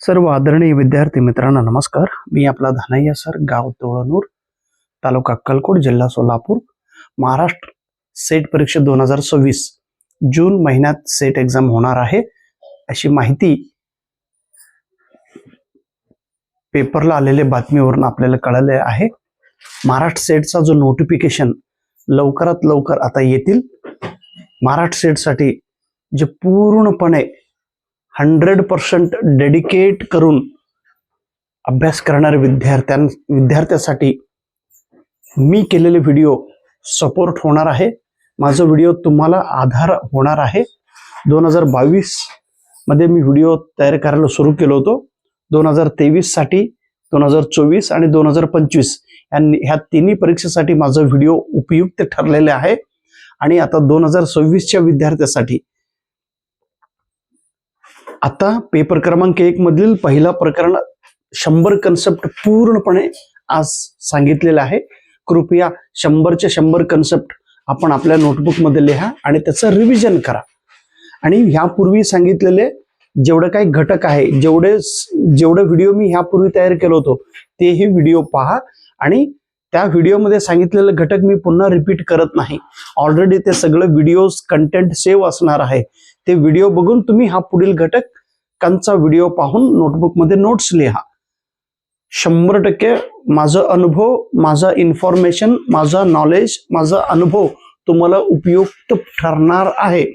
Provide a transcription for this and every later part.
सर्व आदरणीय विद्यार्थी मित्रांनो नमस्कार. मी आपला धनैया सर, गाव तोळनूर, तालुका अक्कलकोट, जिल्हा सोलापूर. महाराष्ट्र सेट परीक्षा 2026 जून महिन्यात सेट एक्झाम होणार आहे अशी माहिती पेपरला आलेल्या बातमीवरून आपल्याला कळले आहे. महाराष्ट्र सेटचा जो नोटिफिकेशन लवकरात लवकर आता येतील. महाराष्ट्र सेटसाठी जे पूर्णपणे 100% डेडिकेट करून अभ्यास करणाऱ्या विद्यार्थ्यासाठी मी केलेले व्हिडिओ सपोर्ट होणार आहे. माझा व्हिडिओ तुम्हाला आधार होणार आहे. 2022 मध्ये मी व्हिडिओ तयार करायला सुरू केलो होतो. 2023 साठी, 2024 आणि 2025 ह्या तिन्ही परीक्षेसाठी माझा व्हिडिओ उपयुक्त ठरलेले आहे. आणि आता 2026च्या विद्यार्थ्यासाठी आता पेपर क्रमांक 1 मधील पहिला प्रकरण 100 कन्सेप्ट पूर्णपणे आज सांगितलेला आहे. कृपया 100च्या 100 कन्सेप्ट आपण आपल्या नोटबुक मध्ये लिहा आणि त्याचं रिव्हिजन करा. आणि ह्यापूर्वी सांगितलेले जेवढे काही घटक आहे, जेवढे व्हिडिओ मी ह्यापूर्वी तयार केलो होतो तेही व्हिडिओ पहा. आणि त्या व्हिडिओमध्ये सांगितलेले घटक मी पुन्हा रिपीट करत नाही. ऑलरेडी ते सगळे व्हिडिओज कंटेंट सेव्ह असणार आहे. ते व्हिडिओ बघून तुम्ही हा पुढील घटकांचा व्हिडिओ पाहून नोटबुक मध्ये नोट्स लिहा. 100% माझा अनुभव, माझा इन्फॉर्मेशन, माझा नॉलेज, माझा अनुभव तुम्हाला उपयुक्त ठरणार आहे.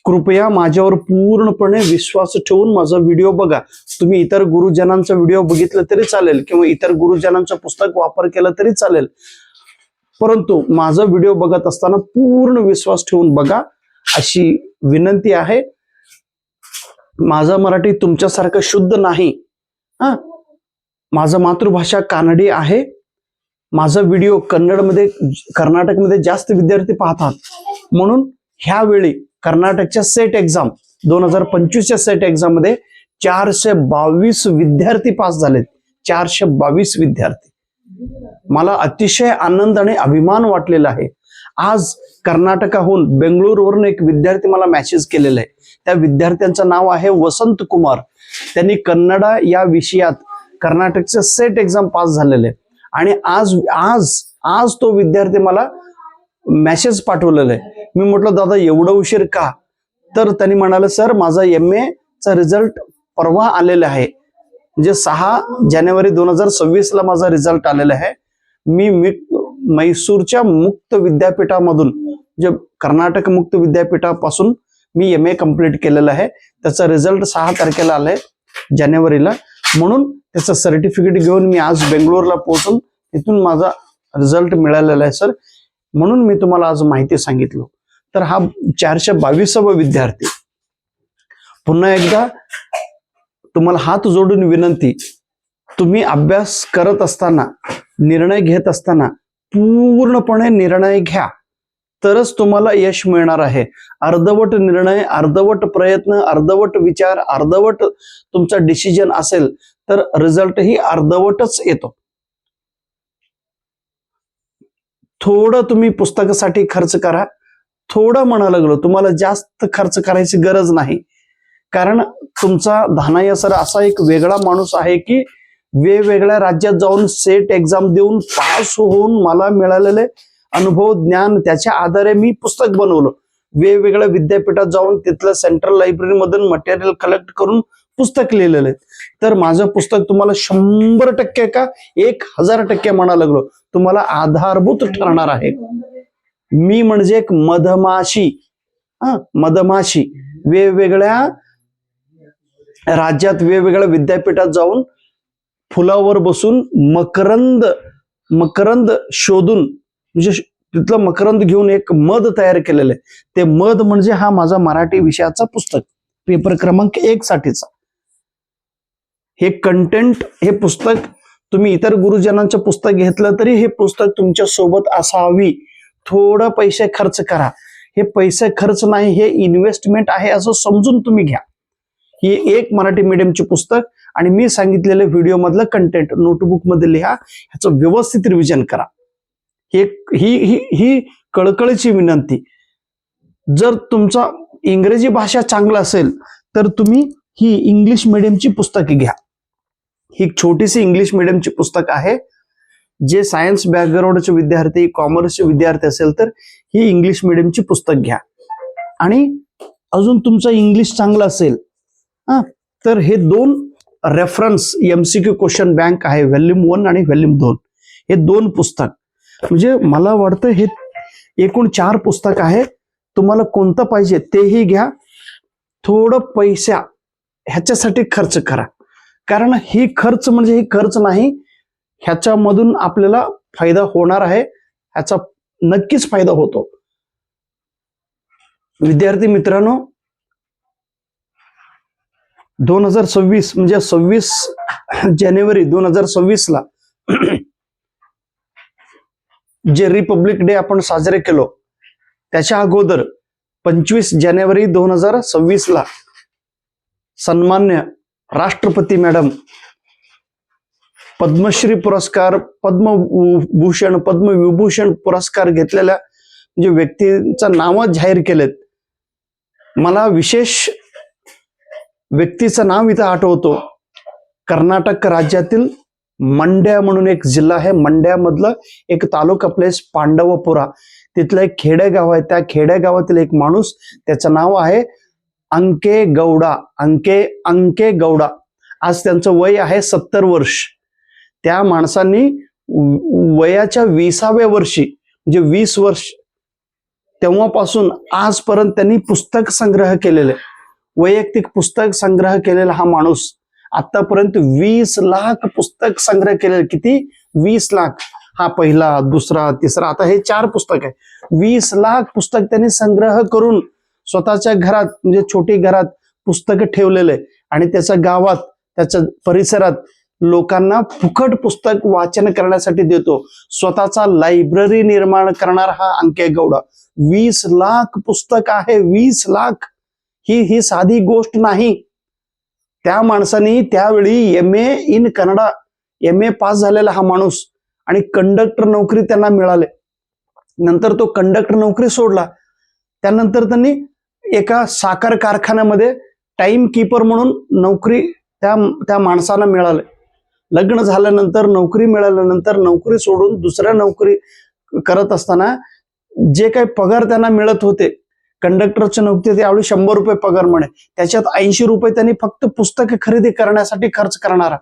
कृपया माझ्यावर पूर्णपणे विश्वास ठेवून माझा व्हिडिओ बघा. तुम्ही इतर गुरुजनांचा व्हिडिओ बघितलं तरी चालेल किंवा इतर गुरुजनांचं पुस्तक वापर केला तरी चालेल, परंतु माझा व्हिडिओ बघत असताना पूर्ण विश्वास ठेवून बघा अशी विनंती आहे. माझा मराठी तुमच्यासारखं शुद्ध नाही. माझा मातृभाषा कानडी आहे. माझा व्हिडिओ कन्नडमध्ये, कर्नाटकमध्ये जास्त विद्यार्थी पाहतात, म्हणून ह्यावेळी कर्नाटकच्या सेट एक्झाम 2025च्या सेट एक्झाम मध्ये 422 विद्यार्थी पास झालेत. 422 विद्यार्थी. मला अतिशय आनंद आणि अभिमान वाटलेला आहे. आज कर्नाटकाहून, बेंगळुरूवरून एक विद्यार्थी मला मेसेज केलेला आहे. त्या विद्यार्थ्यांचं नाव आहे वसंत कुमार. त्यांनी कन्नड या विषयात कर्नाटकचे सेट एक्झाम पास झालेले आणि आज तो विद्यार्थी मला मेसेज पाठवलेला आहे. मी म्हटलं दादा एवढं उशीर का? तर त्यांनी म्हणाले सर माझा MA चा रिझल्ट परवा आलेला आहे, म्हणजे 6 जानेवारी 2026 ला माझा रिझल्ट आलेला आहे. मी मैसूरच्या मुक्त विद्यापीठामधून, जे कर्नाटक मुक्त विद्यापीठापासून मी MA कंप्लीट केलेलं आहे. त्याचा रिझल्ट 6 तारखेला आलाय, जानेवारीला. म्हणून त्याचं सर्टिफिकेट घेऊन मी आज बेंगळूरला पोहोचून तिथून माझा रिझल्ट मिळालेला आहे सर. म्हणून मी तुम्हाला आज माहिती सांगितलं. तर हा 422वा विद्यार्थी. पुन्हा एकदा तुम्हाला हात जोडून विनंती, तुम्ही अभ्यास करत असताना, निर्णय घेत असताना पूर्णपणे निर्णय घ्या, तरच तुम्हाला यश मिळणार आहे. अर्धवट निर्णय, अर्धवट प्रयत्न, अर्धवट विचार, अर्धवट तुमचा डिसिजन असेल तर रिझल्ट ही अर्धवटच येतो. थोडं तुम्ही पुस्तकासाठी खर्च करा. थोडं म्हणा लागलो, तुम्हाला जास्त खर्च करायची गरज नाही. कारण तुमचा धनैया सर असा एक वेगळा माणूस आहे की वेगवेगळ्या राज्यात जाऊन सेट एक्झाम देऊन पास होऊन मला मिळालेले अनुभव, ज्ञान, त्याच्या आधारे मी पुस्तक बनवलं. वेगवेगळ्या विद्यापीठात जाऊन तिथल्या सेंट्रल लायब्ररी मधून मटेरियल कलेक्ट करून पुस्तक लिहिलेलं आहे. तर माझं पुस्तक तुम्हाला 100% का 1000% म्हणा लागलो, तुम्हाला आधारभूत ठरणार आहे. मी म्हणजे एक मधमाशी. मधमाशी वेगवेगळ्या राज्यात, वेगवेगळ्या विद्यापीठात जाऊन फुलावर बसून मकरंद शोधून, म्हणजे तिथलं मकरंद घेऊन एक मध तयार केलेलं आहे. ते मध म्हणजे हा माझा मराठी विषयाचा पुस्तक, पेपर क्रमांक 1 साठीचा. हे कंटेंट, हे पुस्तक तुम्ही इतर गुरुजनांचं पुस्तक घेतलं तरी हे पुस्तक तुमच्या सोबत असावी. थोडं पैसे खर्च करा. हे पैसे खर्च नाही, हे इन्व्हेस्टमेंट आहे असं समजून तुम्ही घ्या. ही एक मराठी मीडियमचे पुस्तक आणि मी सांगितलेले व्हिडिओ मधलं कंटेंट नोटबुक मध्ये लिहा, ह्याचं व्यवस्थित रिव्हिजन करा. ही ही ही ही कळकळीची विनंती. जर तुमचा इंग्रजी भाषा चांगला असेल तर तुम्ही ही इंग्लिश मिडियमची पुस्तके घ्या. ही छोटीशी इंग्लिश मिडियमची पुस्तक आहे. जे सायन्स बॅकग्राऊंडचे विद्यार्थी, कॉमर्सचे विद्यार्थी असेल तर ही इंग्लिश मिडियमची पुस्तक घ्या. आणि अजून तुमचं इंग्लिश चांगलं असेल तर हे 2 रेफरन्स MCQ क्वेश्चन बँक आहे, व्हॉल्यूम 1 आणि व्हॉल्यूम 2. हे 2 पुस्तक, म्हणजे मला वाटतं हे एकूण 4 पुस्तक आहे. तुम्हाला कोणतं पाहिजे तेही घ्या. थोडं पैसा ह्याच्यासाठी खर्च करा, कारण ही खर्च म्हणजे ही खर्च नाही, ह्याच्यामधून आपल्याला फायदा होणार आहे. ह्याचा नक्कीच फायदा होतो. विद्यार्थी मित्रांनो, 2026 म्हणजे 26 जानेवारी 2026 ला जे रिपब्लिक डे आपण साजरे केलो, त्याच्या अगोदर 25 जानेवारी 2026 ला सन्मान्य राष्ट्रपती मॅडम पद्मश्री पुरस्कार, पद्मभूषण, पद्मविभूषण पुरस्कार घेतलेल्या म्हणजे व्यक्तींचं नाव जाहीर केलेत. मला विशेष व्यक्तीचं नाव इथं आठवतो. कर्नाटक राज्यातील मंड्या म्हणून एक जिल्हा आहे, मंड्यामधलं एक तालुका प्लेस पांडवपुरा, तिथलं एक खेडेगाव आहे. त्या खेडेगावातील एक माणूस, त्याचं नाव आहे अंके गौडा. अंके गौडा. आज त्यांचं वय आहे 70 वर्ष. त्या माणसांनी वयाच्या 20व्या वर्षी म्हणजे 20 वर्ष तेव्हापासून आजपर्यंत त्यांनी पुस्तक संग्रह केलेले, वैयक्तिक पुस्तक संग्रह केलेला हा माणूस आतापर्यंत 20 लाख पुस्तक संग्रह केलेले. किती? 20 लाख. हा पहिला, दुसरा, तिसरा, आता हे 4 पुस्तक आहे. 20 लाख पुस्तक त्यांनी संग्रह करून स्वतःच्या घरात म्हणजे छोटी घरात पुस्तकं ठेवलेले, आणि त्याच्या गावात, त्याच्या परिसरात लोकांना फुकट पुस्तक वाचन करण्यासाठी देतो. स्वतःचा लायब्ररी निर्माण करणारा हा अंके गौडा. 20 लाख पुस्तक आहे. 20 लाख ही साधी गोष्ट नाही. त्या माणसाने त्यावेळी MA in Kannada, MA pass झालेला हा माणूस, आणि कंडक्टर नोकरी त्यांना मिळाले. नंतर तो कंडक्टर नोकरी सोडला. त्यानंतर त्यांनी एका साखर कारखान्यामध्ये टाइम कीपर म्हणून नोकरी त्या माणसाला मिळाले. लग्न झाल्यानंतर, नोकरी मिळाल्यानंतर नोकरी सोडून दुसऱ्या नोकरी करत असताना जे काही पगार त्यांना मिळत होते, कंडक्टरच्या नोकरी त्यावेळी 100 रुपये पगार म्हणे, त्याच्यात 80 रुपये त्यांनी फक्त पुस्तक खरेदी करण्यासाठी खर्च करणारा.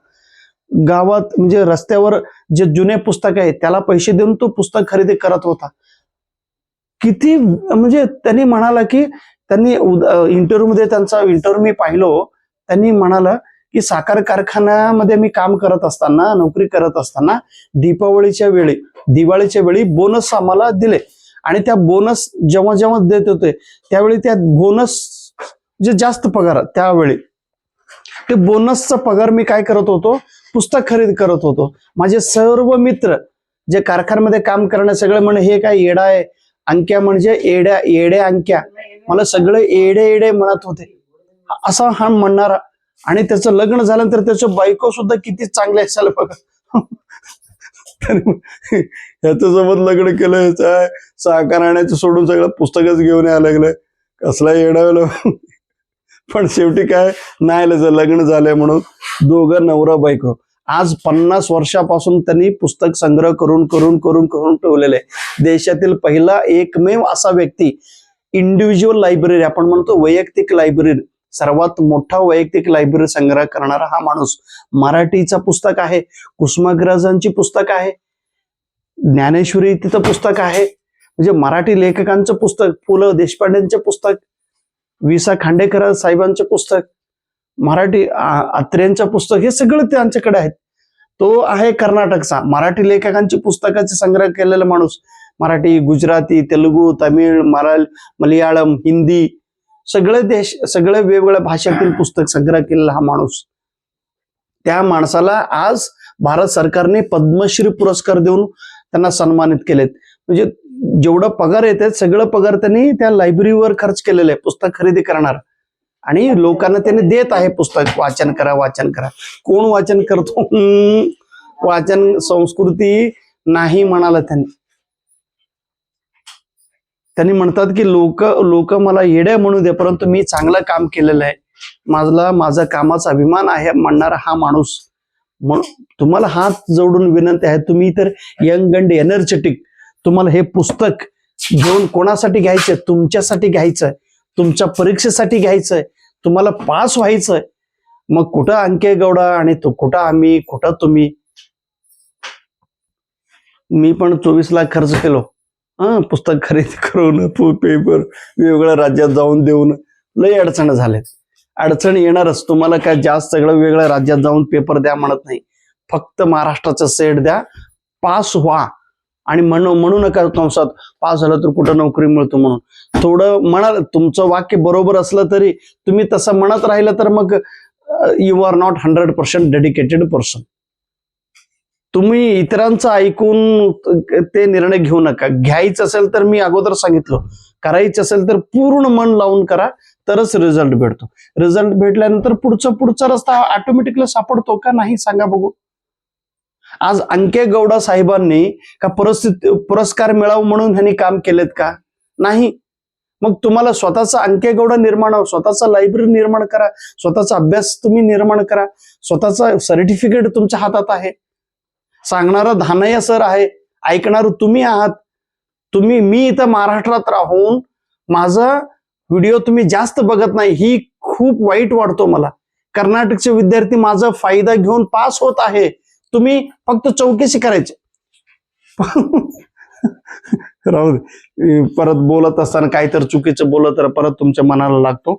गावात म्हणजे रस्त्यावर जे जुने पुस्तक आहे त्याला पैसे देऊन तो पुस्तक खरेदी करत होता. किती म्हणजे त्यांनी म्हणाला की त्यांनी इंटरव्ह्यू मध्ये, त्यांचा इंटरव्ह्यू मी पाहिलो, त्यांनी म्हणाला की साखर कारखान्यामध्ये मी काम करत असताना, नोकरी करत असताना दिवाळीच्या वेळी बोनस आम्हाला दिले, आणि त्या बोनस जेव्हा जेव्हा देत होते त्यावेळी त्या बोनस जे जास्त पगार, त्यावेळी ते बोनसचा पगार मी काय करत होतो, पुस्तक खरेदी करत होतो. माझे सर्व मित्र जे कारखान्यामध्ये काम करणे सगळे म्हणे हे काय येडा आहे, अंक्या म्हणजे येड्या अंक्या, मला सगळे येडे म्हणत होते, असा हा म्हणणारा. आणि त्याचं लग्न झाल्यानंतर त्याचं बायको सुद्धा किती चांगले असायला बघा. ह्याच्यासोबत लग्न केलं, साखर आणायचं सोडून सगळं पुस्तकच घेऊन यायला लागलं, कसला येडावलं. पण शेवटी काय नाही, लग्न झालंय म्हणून दोघं नवरा बायको आज 50 वर्षापासून त्यांनी पुस्तक संग्रह करून करून करून करून ठेवलेले. देशातील पहिला एकमेव असा व्यक्ती, इंडिव्हिज्युअल लायब्ररी आपण म्हणतो, वैयक्तिक लायब्ररी, सर्वात मोठा वैयक्तिक लायब्ररी संग्रह करणारा हा माणूस. मराठीचं पुस्तक आहे, कुसुमाग्रजांची पुस्तक आहे, ज्ञानेश्वरी तिथं पुस्तक आहे, म्हणजे मराठी लेखकांचं पुस्तक, पु ल देशपांडेंचे पुस्तक, विसा खांडेकर साहेबांचे पुस्तक, मराठी अत्रेंचं पुस्तक, हे सगळं त्यांच्याकडे आहेत. तो आहे कर्नाटकचा. मराठी लेखकांची पुस्तकाचे संग्रह केलेला माणूस. मराठी, गुजराती, तेलुगू, तमिळ, मल्याळम, हिंदी, सगळे वेगवेगळ्या भाषेतील पुस्तक संग्रह केलेला हा माणूस. त्या माणसाला आज भारत सरकारने पद्मश्री पुरस्कार देऊन त्यांना सन्मानित केलेत. म्हणजे जेवढं पगार येते सगळं पगार त्यांनी त्या लायब्ररीवर खर्च केलेलं आहे, पुस्तक खरेदी करणार, आणि लोकांना त्यांनी देत आहे पुस्तक, वाचन करा, वाचन करा. कोण वाचन करतो? वाचन संस्कृती नाही म्हणाला त्यांनी. त्यांनी म्हणतात की लोक मला येड्या म्हणू दे, परंतु मी चांगलं काम केलेलं आहे, माझा कामाचा अभिमान आहे म्हणणारा हा माणूस. तुम्हाला हात जोडून विनंती आहे, तुम्ही तर यंग अँड एनर्जेटिक, तुम्हाला हे पुस्तक घेऊन कोणासाठी घ्यायचंय? तुमच्यासाठी घ्यायचंय, तुमच्या परीक्षेसाठी घ्यायचंय, तुम्हाला पास व्हायचंय. मग कुठं अंकेगौडा आणि तो कुठं आम्ही, कुठं तुम्ही. मी पण 24 लाख खर्च केलो पुस्तक खरेदी करून, पेपर वेगवेगळ्या राज्यात जाऊन देऊन. लई अडचण झाल्यात. अडचण येणारच. तुम्हाला काय जास्त सगळं वेगळ्या राज्यात जाऊन पेपर द्या म्हणत नाही, फक्त महाराष्ट्राचं सेट द्या, पास व्हा. आणि म्हणू नका कंसात पास झालं तर कुठं नोकरी मिळतो म्हणून. थोडं म्हणाल, तुमचं वाक्य बरोबर असलं तरी तुम्ही तसं म्हणत राहिलं तर मग you are not 100% dedicated person. तुम्ही इतरांचं ऐकून ते निर्णय घेऊ नका. घ्यायचं असेल तर मी अगोदर सांगितलं, करायचं असेल तर पूर्ण मन लावून करा, तरच रिझल्ट भेटतो. रिझल्ट भेटल्यानंतर पुढचा रस्ता ऑटोमॅटिकली सापडतो का नाही सांगा बघू. आज अंकेगौडा साहेबांनी का पुरस्कार मिळावं म्हणून ह्यांनी काम केलेत का? नाही. मग तुम्हाला स्वतःचा अंकेगौडा निर्माण, स्वतःचा लायब्ररी निर्माण करा, स्वतःचा अभ्यास तुम्ही निर्माण करा, स्वतःचा सर्टिफिकेट तुमच्या हातात आहे. सांगणारा धानया सर आहे, ऐकणार तुम्ही आहात. मी इथं महाराष्ट्रात राहून माझा व्हिडिओ तुम्ही जास्त बघत नाही, ही खूप वाईट वाटतो मला. कर्नाटकचे विद्यार्थी माझा फायदा घेऊन पास होत आहे, तुम्ही फक्त चौकशी करायची. राहू दे, परत बोलत असताना काहीतरी चुकीचं बोलत तर परत तुमच्या मनाला लागतो.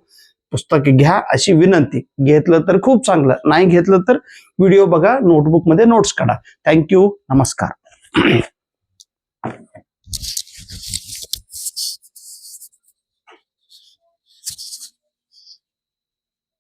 पुस्तक घ्या अशी विनंती. घेतलं तर खूप चांगलं, नाही घेतलं तर व्हिडिओ बघा, नोटबुक मध्ये नोट्स काढा. थँक्यू, नमस्कार.